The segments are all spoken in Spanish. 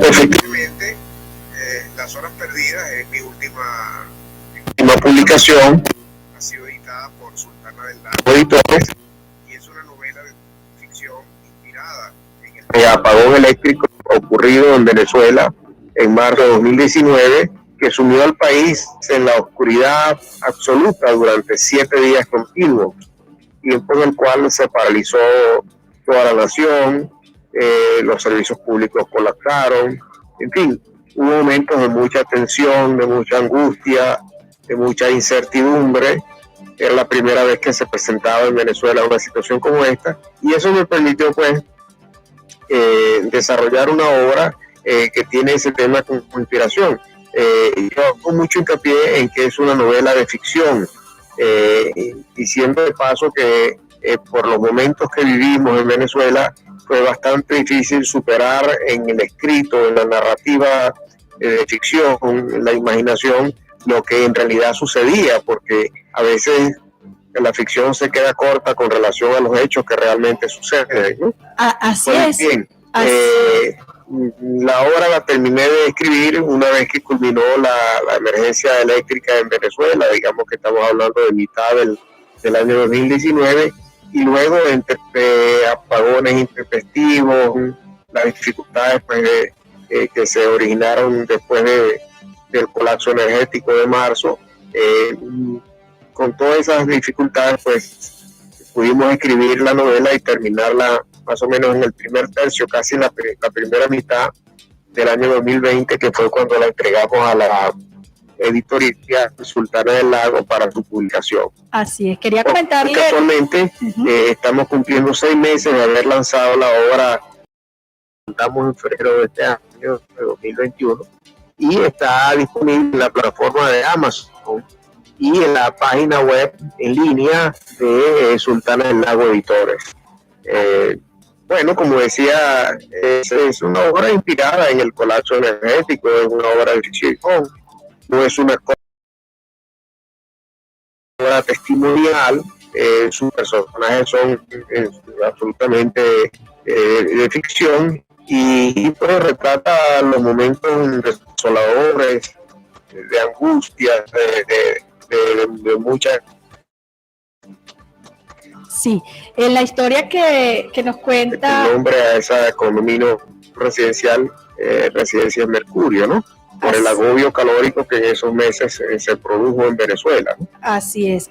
Efectivamente, Las Horas Perdidas es mi última publicación. Ha sido editada por Sultana del Lago Editores y es una novela de ficción inspirada en el apagón eléctrico ocurrido en Venezuela en marzo de 2019, que sumió al país en la oscuridad absoluta durante 7 días continuos, tiempo en el cual se paralizó toda la nación, los servicios públicos colapsaron, en fin, hubo momentos de mucha tensión, de mucha angustia, de mucha incertidumbre. Era la primera vez que se presentaba en Venezuela una situación como esta, y eso me permitió pues desarrollar una obra que tiene ese tema como inspiración. Yo hago mucho hincapié en que es una novela de ficción, diciendo de paso que por los momentos que vivimos en Venezuela fue bastante difícil superar en el escrito, en la narrativa de ficción, en la imaginación, lo que en realidad sucedía, porque a veces la ficción se queda corta con relación a los hechos que realmente suceden, ¿no? Así pues, es. Bien, la obra la terminé de escribir una vez que culminó la emergencia eléctrica en Venezuela, digamos que estamos hablando de mitad del año 2019, y luego entre apagones intempestivos, las dificultades pues, que se originaron después del colapso energético de marzo, con todas esas dificultades pues pudimos escribir la novela y terminarla más o menos en el primer tercio, casi la primera mitad del año 2020, que fue cuando la entregamos a la editorial Sultana del Lago para su publicación. Así es, quería comentarle. Actualmente estamos cumpliendo 6 meses de haber lanzado la obra, estamos en febrero de este año, de 2021, y está disponible en la plataforma de Amazon y en la página web en línea de Sultana del Lago Editores. Bueno, como decía, es una obra inspirada en el colapso energético, es una obra de ficción, no es una obra testimonial, sus personajes son absolutamente de ficción y pues retrata los momentos desoladores, de angustia, de mucha. Sí, en la historia que nos cuenta. El nombre a esa condominio residencial, Residencia Mercurio, ¿no? Por el agobio calórico que en esos meses se produjo en Venezuela, ¿no? Así es.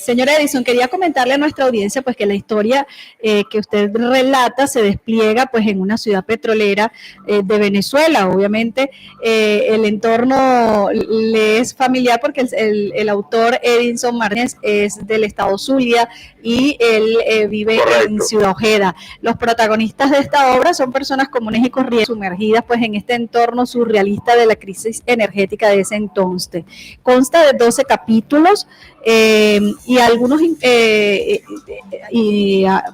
Señora Edison, quería comentarle a nuestra audiencia pues que la historia que usted relata se despliega pues en una ciudad petrolera de Venezuela. Obviamente el entorno le es familiar porque el autor Edison Martínez es del estado Zulia y él vive en Ciudad Ojeda. Los protagonistas de esta obra son personas comunes y corrientes sumergidas pues en este entorno surrealista de la crisis energética de ese entonces. Consta de 12 capítulos y algunos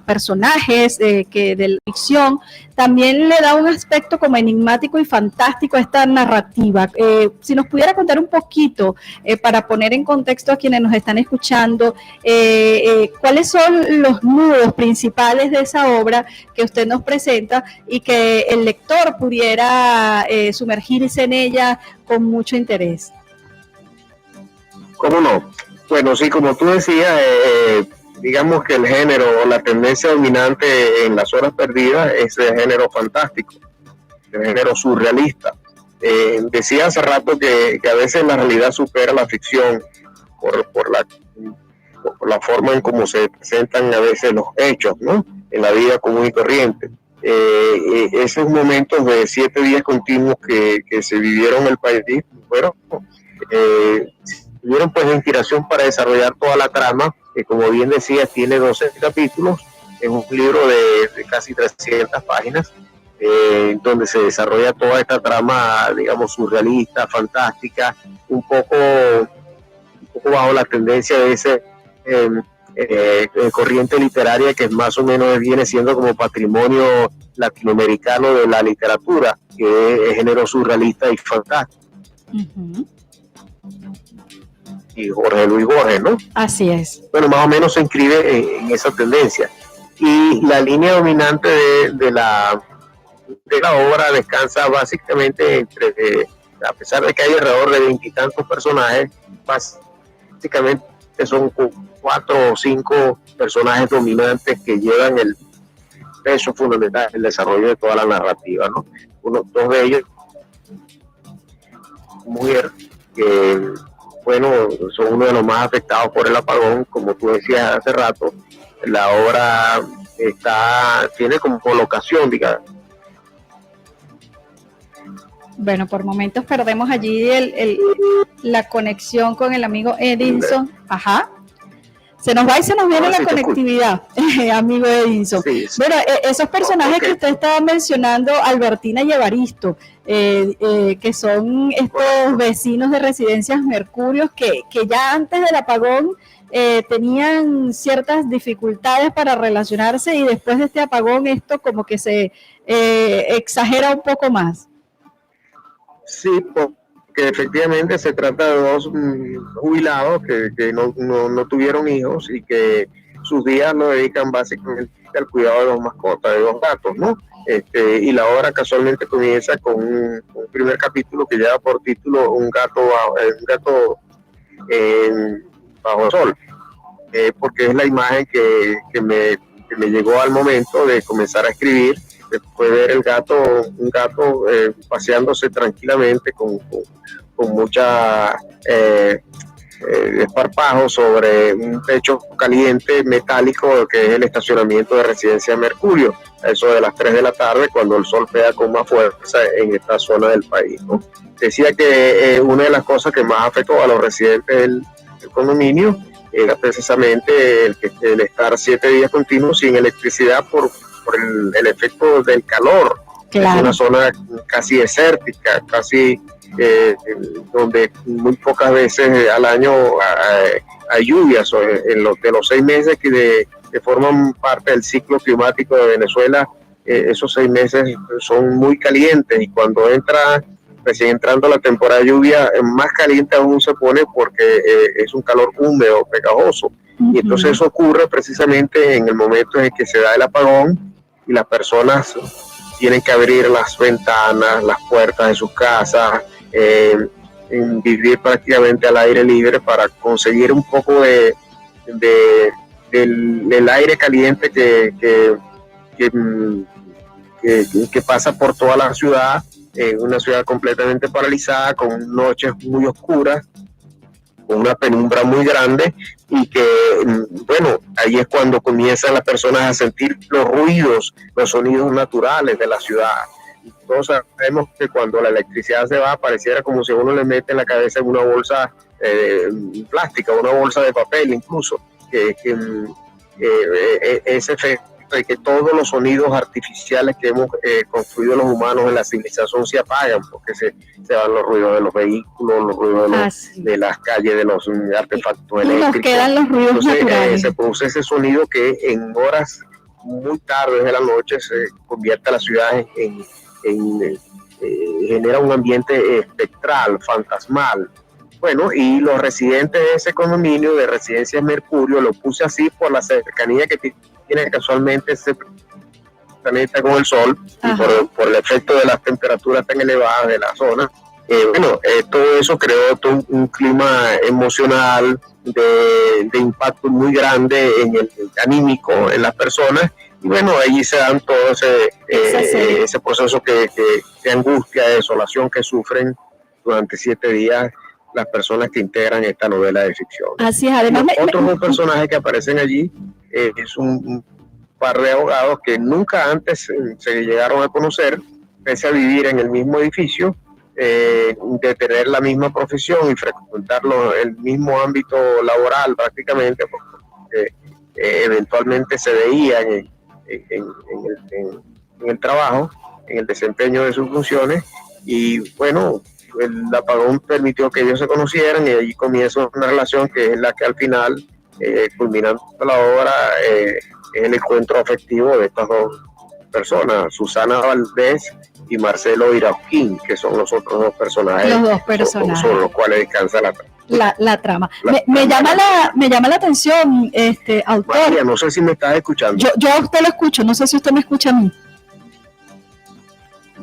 personajes de la ficción. También le da un aspecto como enigmático y fantástico a esta narrativa. Si nos pudiera contar un poquito para poner en contexto a quienes nos están escuchando, cuáles son los nudos principales de esa obra que usted nos presenta y que el lector pudiera sumergirse en ella con mucho interés. ¿Cómo no? Bueno, sí, como tú decías, digamos que el género o la tendencia dominante en Las Horas Perdidas es el género fantástico, el género surrealista. Decía hace rato que a veces la realidad supera la ficción por la forma en cómo se presentan a veces los hechos, ¿no? En la vida común y corriente. Esos momentos de 7 días continuos que se vivieron en el país, bueno, tuvieron pues inspiración para desarrollar toda la trama, que como bien decía tiene 12 capítulos, es un libro de casi 300 páginas, donde se desarrolla toda esta trama, digamos, surrealista, fantástica, un poco bajo la tendencia de ese corriente literaria que más o menos viene siendo como patrimonio latinoamericano de la literatura, que es el género surrealista y fantástico. Uh-huh. Y Jorge Luis Borges, ¿no? Así es. Bueno, más o menos se inscribe en esa tendencia. Y la línea dominante de la de la obra descansa básicamente a pesar de que hay alrededor de 20 y tantos personajes, básicamente son 4 o 5 personajes dominantes que llevan el peso fundamental del desarrollo de toda la narrativa, ¿no? Dos de ellos, mujer, que bueno, son uno de los más afectados por el apagón, como tú decías hace rato. La obra tiene como colocación, digamos. Bueno, por momentos perdemos allí la conexión con el amigo Edinson. Ajá. Se nos va y se nos viene la conectividad, amigo Edinson. Sí. Bueno, esos personajes que usted estaba mencionando, Albertina y Evaristo, que son estos vecinos de Residencias Mercurio, que ya antes del apagón tenían ciertas dificultades para relacionarse, y después de este apagón esto como que se exagera un poco más. Sí, porque efectivamente se trata de dos jubilados que no tuvieron hijos y que sus días lo dedican básicamente al cuidado de dos mascotas, de dos gatos, ¿no? Y la obra casualmente comienza con un primer capítulo que lleva por título Un gato bajo el sol, porque es la imagen que me llegó al momento de comenzar a escribir, después de ver un gato paseándose tranquilamente con mucha desparpajo sobre un techo caliente metálico que es el estacionamiento de Residencia Mercurio, a eso de las 3 de la tarde, cuando el sol pega con más fuerza en esta zona del país, ¿no? Decía que una de las cosas que más afectó a los residentes del condominio era precisamente el estar 7 días continuos sin electricidad por el efecto del calor. Claro. Es una zona casi desértica, casi donde muy pocas veces al año hay lluvias. De los 6 meses que forman parte del ciclo climático de Venezuela, esos 6 meses son muy calientes, y cuando recién entrando la temporada de lluvia, más caliente aún se pone porque es un calor húmedo, pegajoso. Y entonces eso ocurre precisamente en el momento en que se da el apagón y las personas tienen que abrir las ventanas, las puertas de sus casas, vivir prácticamente al aire libre para conseguir un poco del aire caliente que pasa por toda la ciudad, una ciudad completamente paralizada, con noches muy oscuras, con una penumbra muy grande, y que, bueno, ahí es cuando comienzan las personas a sentir los ruidos, los sonidos naturales de la ciudad. Todos sabemos que cuando la electricidad se va, pareciera como si uno le mete en la cabeza en una bolsa plástica, una bolsa de papel incluso, ese efecto de que todos los sonidos artificiales que hemos construido los humanos en la civilización se apagan, porque se van los ruidos de los vehículos, los ruidos de las calles, de los artefactos eléctricos. Nos quedan los ruidos naturales. Se produce ese sonido que en horas muy tardes de la noche se convierte a la ciudad genera un ambiente espectral, fantasmal. Bueno, y los residentes de ese condominio de Residencias Mercurio, lo puse así por la cercanía que tiene casualmente ese planeta con el sol, y por el efecto de las temperaturas tan elevadas de la zona. Todo eso creó todo un clima emocional de impacto muy grande en el anímico en las personas, y bueno, allí se dan todo ese proceso de angustia, de desolación que sufren durante 7 días las personas que integran esta novela de ficción. Así es, además otros dos personajes que aparecen allí es un par de abogados que nunca antes se llegaron a conocer, pese a vivir en el mismo edificio, de tener la misma profesión y frecuentar el mismo ámbito laboral prácticamente, porque eventualmente se veían en el trabajo, en el desempeño de sus funciones, y bueno, el apagón permitió que ellos se conocieran, y allí comienza una relación que es la que al final, culminando la obra, es el encuentro afectivo de estas dos personas, Susana Valdés y Marcelo Irauquín, que son los otros dos personajes, sobre los cuales descansa la trama. Me llama la atención, autor. María, no sé si me estás escuchando. Yo a usted lo escucho, no sé si usted me escucha a mí.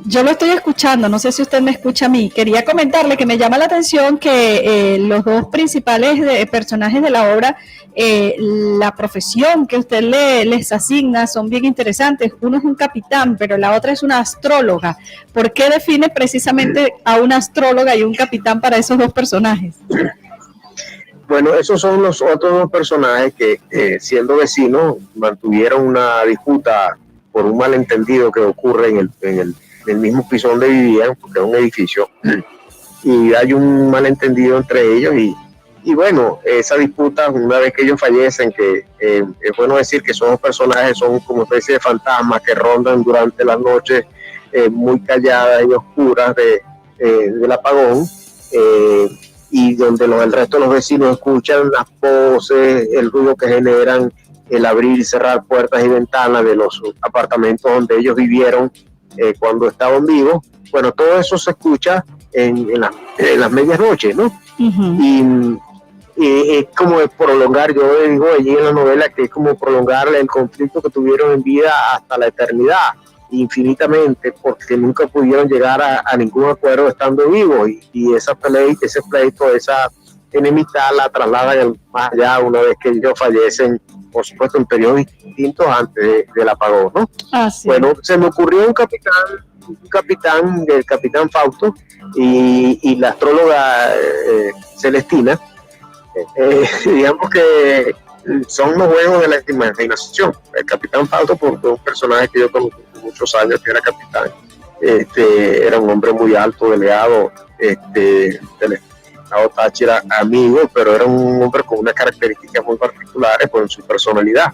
Yo lo estoy escuchando, no sé si usted me escucha a mí. Quería comentarle que me llama la atención que los dos principales personajes de la obra, la profesión que usted les asigna son bien interesantes. Uno es un capitán, pero la otra es una astróloga. ¿Por qué define precisamente a una astróloga y un capitán para esos dos personajes? Bueno, esos son los otros dos personajes que, siendo vecinos, mantuvieron una disputa por un malentendido que ocurre en el mismo piso donde vivían, porque es un edificio, y hay un malentendido entre ellos y bueno, esa disputa, una vez que ellos fallecen, que es bueno decir que esos dos personajes son como especie de fantasmas que rondan durante las noches muy calladas y oscuras del apagón, y donde el resto de los vecinos escuchan las voces, el ruido que generan, el abrir y cerrar puertas y ventanas de los apartamentos donde ellos vivieron cuando estaban vivos. Bueno, todo eso se escucha en las medias noches, ¿no? Uh-huh. Y es como prolongar, yo digo allí en la novela que es como prolongar el conflicto que tuvieron en vida hasta la eternidad, infinitamente, porque nunca pudieron llegar a ningún acuerdo estando vivos, y ese pleito, esa enemistad la trasladan más allá una vez que ellos fallecen, por supuesto en periodos distintos antes del apagón, ¿no? Bueno, se me ocurrió el capitán Fausto y la astróloga Celestina, digamos que son los juegos de la imaginación. El capitán Fausto, porque un personaje que yo conocí muchos años, que era capitán, era un hombre muy alto, delgado, del estado Táchira, amigo, pero era un hombre con unas características muy particulares con su personalidad.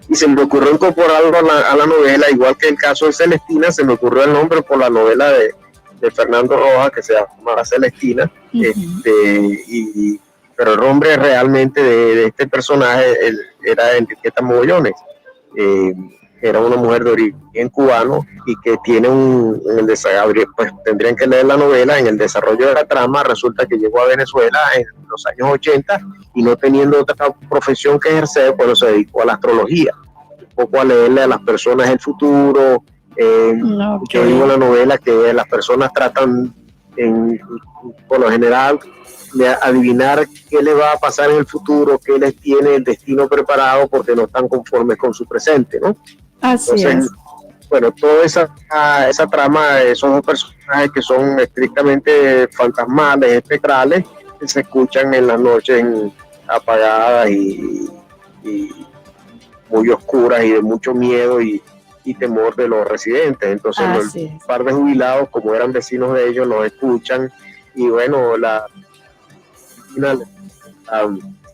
Y se me ocurrió incorporarlo a la novela, igual que el caso de Celestina, se me ocurrió el nombre por la novela de Fernando Rojas, que se llama Celestina, uh-huh. Pero el nombre realmente de este personaje era Enriqueta Mogollones. Era una mujer de origen cubano y que tiene pues tendrían que leer la novela. En el desarrollo de la trama resulta que llegó a Venezuela en los años 80 y no teniendo otra profesión que ejercer, pues se dedicó a la astrología, un poco a leerle a las personas el futuro. Yo digo en la novela que las personas tratan por lo general de adivinar qué les va a pasar en el futuro, qué les tiene el destino preparado, porque no están conformes con su presente, ¿no? Entonces, bueno, toda esa trama, esos dos personajes que son estrictamente fantasmales, espectrales, que se escuchan en las noches apagadas y muy oscuras y de mucho miedo y temor de los residentes. Entonces, un par de jubilados, como eran vecinos de ellos, los escuchan y bueno,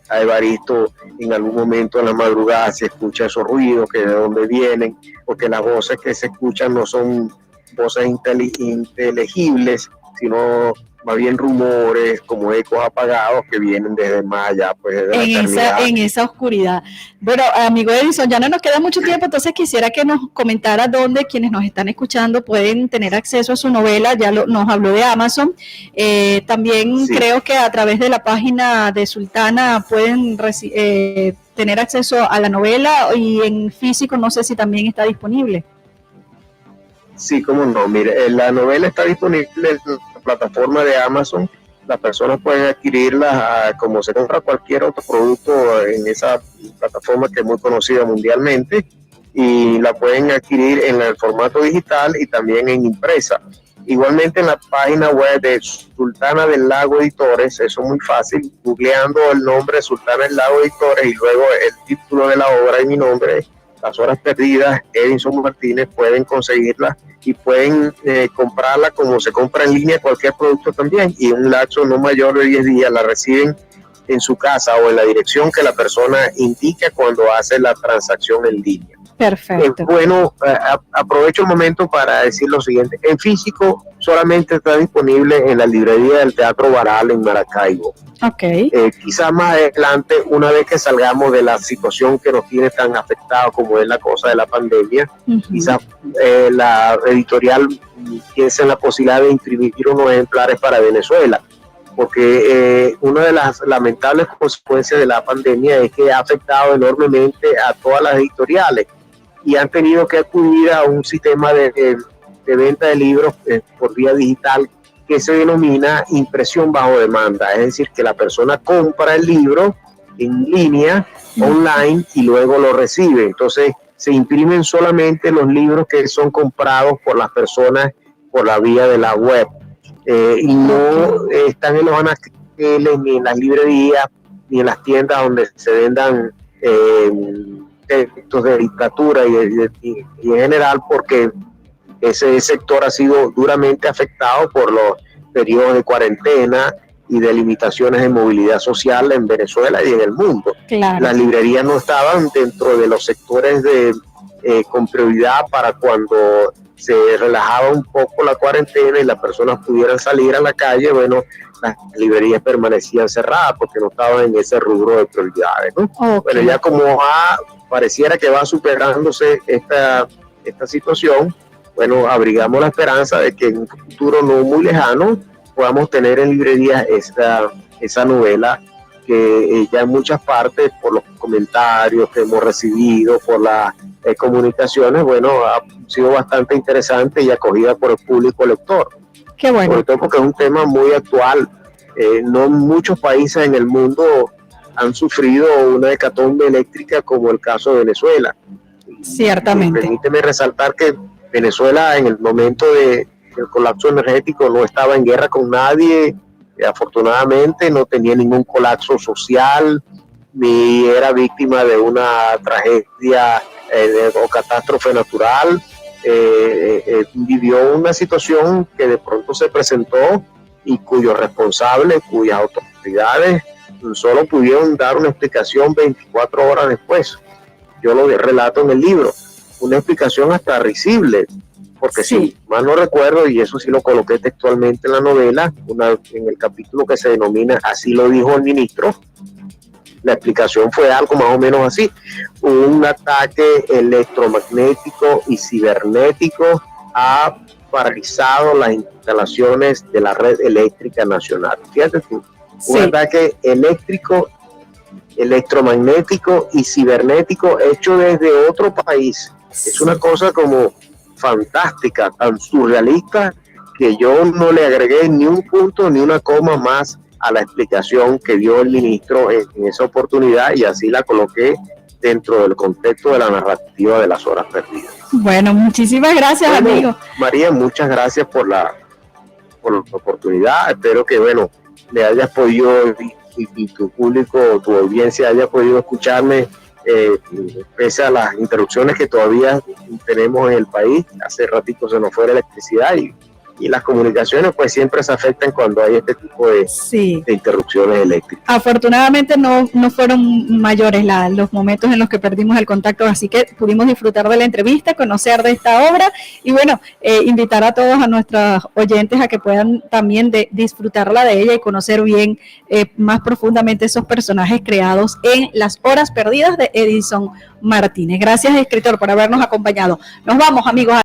a Evaristo en algún momento en la madrugada se escucha esos ruidos, que de dónde vienen, porque las voces que se escuchan no son voces inteligibles, sino más bien rumores, como ecos apagados que vienen desde más allá, pues desde en esa oscuridad. Bueno, amigo Edison, ya no nos queda mucho tiempo, entonces quisiera que nos comentara dónde quienes nos están escuchando pueden tener acceso a su novela. Ya nos habló de Amazon, también sí. Creo que a través de la página de Sultana pueden tener acceso a la novela, y en físico no sé si también está disponible. Sí, cómo no, mire, la novela está disponible en la plataforma de Amazon. Las personas pueden adquirirla como se compra cualquier otro producto en esa plataforma que es muy conocida mundialmente, y la pueden adquirir en el formato digital y también en impresa. Igualmente en la página web de Sultana del Lago Editores, eso es muy fácil, googleando el nombre Sultana del Lago Editores y luego el título de la obra y mi nombre, Las Horas Perdidas, Edison Martínez, pueden conseguirla y pueden comprarla como se compra en línea cualquier producto también, y en un lapso no mayor de 10 días la reciben en su casa o en la dirección que la persona indica cuando hace la transacción en línea. Perfecto. Bueno, aprovecho el momento para decir lo siguiente. En físico solamente está disponible en la librería del Teatro Baral en Maracaibo. Okay. Quizás más adelante, una vez que salgamos de la situación que nos tiene tan afectados como es la cosa de la pandemia, uh-huh. Quizás la editorial piense en la posibilidad de imprimir unos ejemplares para Venezuela, porque una de las lamentables consecuencias de la pandemia es que ha afectado enormemente a todas las editoriales y han tenido que acudir a un sistema de de venta de libros por vía digital que se denomina impresión bajo demanda, es decir, que la persona compra el libro en línea, online, y luego lo recibe. Entonces se imprimen solamente los libros que son comprados por las personas por la vía de la web, y no están en los anaqueles, ni en las librerías, ni en las tiendas donde se vendan textos de literatura y en general, porque ese sector ha sido duramente afectado por los periodos de cuarentena y de limitaciones de movilidad social en Venezuela y en el mundo. Claro. Las librerías no estaban dentro de los sectores con prioridad para cuando se relajaba un poco la cuarentena y las personas pudieran salir a la calle. Bueno, las librerías permanecían cerradas porque no estaban en ese rubro de prioridades, ¿no? Bueno, ya como pareciera que va superándose esta situación, bueno, abrigamos la esperanza de que en un futuro no muy lejano podamos tener en librerías esa novela que ya en muchas partes, por los comentarios que hemos recibido, por las comunicaciones, bueno, ha sido bastante interesante y acogida por el público lector. Qué bueno. Sobre todo porque es un tema muy actual. No muchos países en el mundo han sufrido una hecatombe eléctrica como el caso de Venezuela. Ciertamente. Permíteme resaltar que Venezuela en el momento del colapso energético no estaba en guerra con nadie, afortunadamente no tenía ningún colapso social, ni era víctima de una tragedia o catástrofe natural. Vivió una situación que de pronto se presentó y cuyos responsables, cuyas autoridades solo pudieron dar una explicación 24 horas después. Yo lo relato en el libro, una explicación hasta risible, porque si mal no recuerdo, y eso sí lo coloqué textualmente en la novela, en el capítulo que se denomina Así lo dijo el ministro, la explicación fue algo más o menos así: un ataque electromagnético y cibernético ha paralizado las instalaciones de la red eléctrica nacional. Fíjate tú, un ataque eléctrico, electromagnético y cibernético hecho desde otro país. Es una cosa como fantástica, tan surrealista, que yo no le agregué ni un punto ni una coma más a la explicación que dio el ministro en esa oportunidad, y así la coloqué dentro del contexto de la narrativa de las horas perdidas. Bueno, muchísimas gracias, amigo. María, muchas gracias por la oportunidad. Espero que, le hayas podido, y tu público, tu audiencia haya podido escucharme, pese a las interrupciones que todavía tenemos en el país. Hace ratito se nos fue la electricidad y las comunicaciones pues siempre se afectan cuando hay este tipo de interrupciones eléctricas. Afortunadamente no fueron mayores los momentos en los que perdimos el contacto, así que pudimos disfrutar de la entrevista, conocer de esta obra y invitar a todos, a nuestros oyentes, a que puedan también disfrutarla de ella y conocer bien más profundamente esos personajes creados en Las Horas Perdidas de Edison Martínez. Gracias, escritor, por habernos acompañado. Nos vamos, amigos.